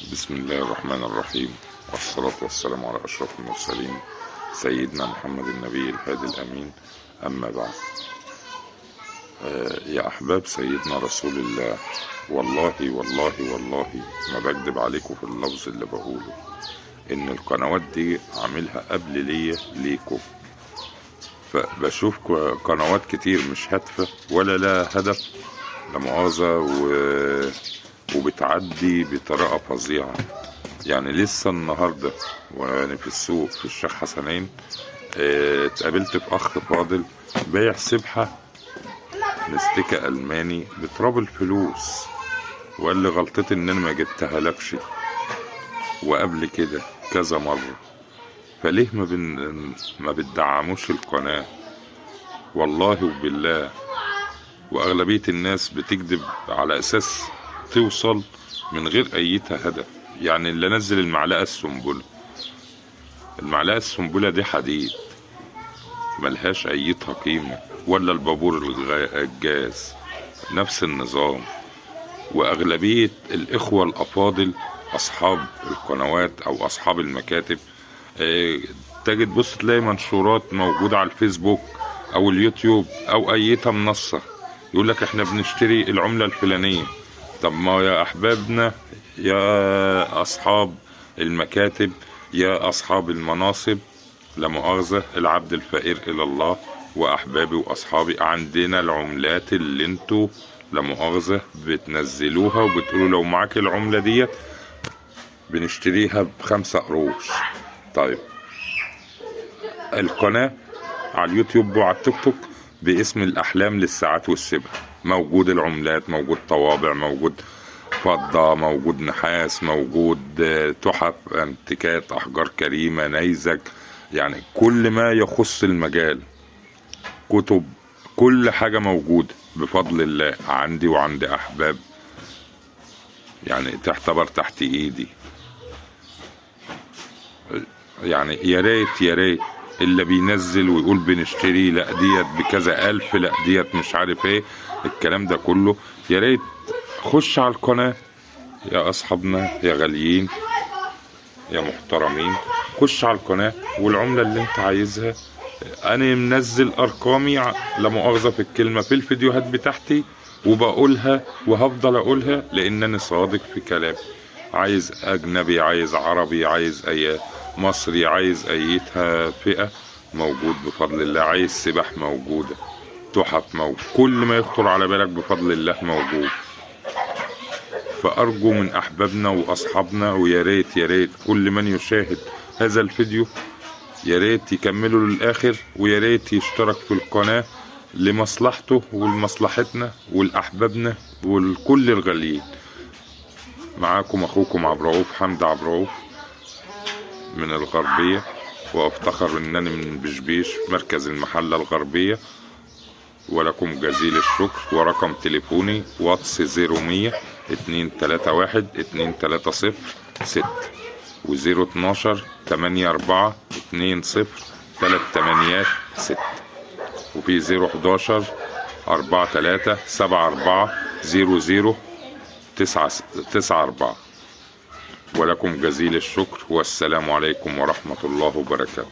بسم الله الرحمن الرحيم، والصلاة والسلام على أشرف المرسلين سيدنا محمد النبي الهادي الأمين. أما بعد، يا أحباب سيدنا رسول الله، والله والله والله ما بكذب عليكم في اللفظ اللي بقوله، إن القنوات دي عاملها قبل ليكم. فبشوف قنوات كتير مش هادفة ولا لا هدف، لا مؤاخذة، وبتعدي بطريقة فظيعة. يعني لسه النهاردة وانا في السوق في الشيخ حسنين اتقابلت بأخ فاضل بايع سبحة مستكة ألماني بتراب الفلوس، وقال لي غلطتي إن أنا ما جبتها لكش، وقبل كده كذا مرة. فليه ما بتدعموش القناة؟ والله وبالله، وأغلبية الناس بتكذب على أساس توصل من غير أيتها هدف. يعني اللي نزل المعلقة السنبلة دي حديد ملهاش أيتها قيمة، ولا البابور الجاز نفس النظام. وأغلبية الإخوة الأفاضل أصحاب القنوات أو أصحاب المكاتب تجد بص تلاقي منشورات موجودة على الفيسبوك أو اليوتيوب أو أيتها منصة يقول لك إحنا بنشتري العملة الفلانية. طب ما يا أحبابنا، يا أصحاب المكاتب، يا أصحاب المناصب، لا مؤاخذة، العبد الفقير إلى الله وأحبابي وأصحابي، عندنا العملات اللي انتوا لا مؤاخذة بتنزلوها وبتقولوا لو معاك العملة ديت بنشتريها ب5 قروش. طيب القناة على اليوتيوب وعلى التيك توك باسم الأحلام للساعات والسبع، موجود العملات، موجود طوابع، موجود فضة، موجود نحاس، موجود تحف، انتيكات، أحجار كريمة، نيزك، يعني كل ما يخص المجال، كتب، كل حاجة موجودة بفضل الله عندي وعند أحباب، يعني تعتبر تحت إيدي. يعني يا ريت اللي بينزل ويقول بنشتري لا ديت بكذا ألف، لا ديت مش عارف ايه الكلام ده كله، يا ريت خش على القناة يا أصحابنا يا غاليين يا محترمين، خش على القناة والعملة اللي انت عايزها. انا منزل ارقامي لا مؤاخذة في الكلمة في الفيديوهات بتاعتي، وبقولها وهفضل اقولها لان انا صادق في كلامي. عايز اجنبي، عايز عربي، عايز اي مصري، عايز ايتها فئة موجود بفضل الله، عايز سباح موجودة، تحف موجود، كل ما يخطر على بالك بفضل الله موجود. فأرجو من أحبابنا وأصحابنا، ويا ريت كل من يشاهد هذا الفيديو يا ريت يكملوا للآخر، ويا ريت يشترك في القناة لمصلحته ولمصلحتنا ولأحبابنا ولكل الغاليين. معاكم أخوكم عبدالرؤوف حمد عبدالرؤوف من الغربية، وأفتخر إنني من بشبيش مركز المحلة الغربية، ولكم جزيل الشكر. ورقم تليفوني واتس 0100 231 230 6 و012 84 20 38 6 وفي 011 43 74 00 94. ولكم جزيل الشكر، والسلام عليكم ورحمة الله وبركاته.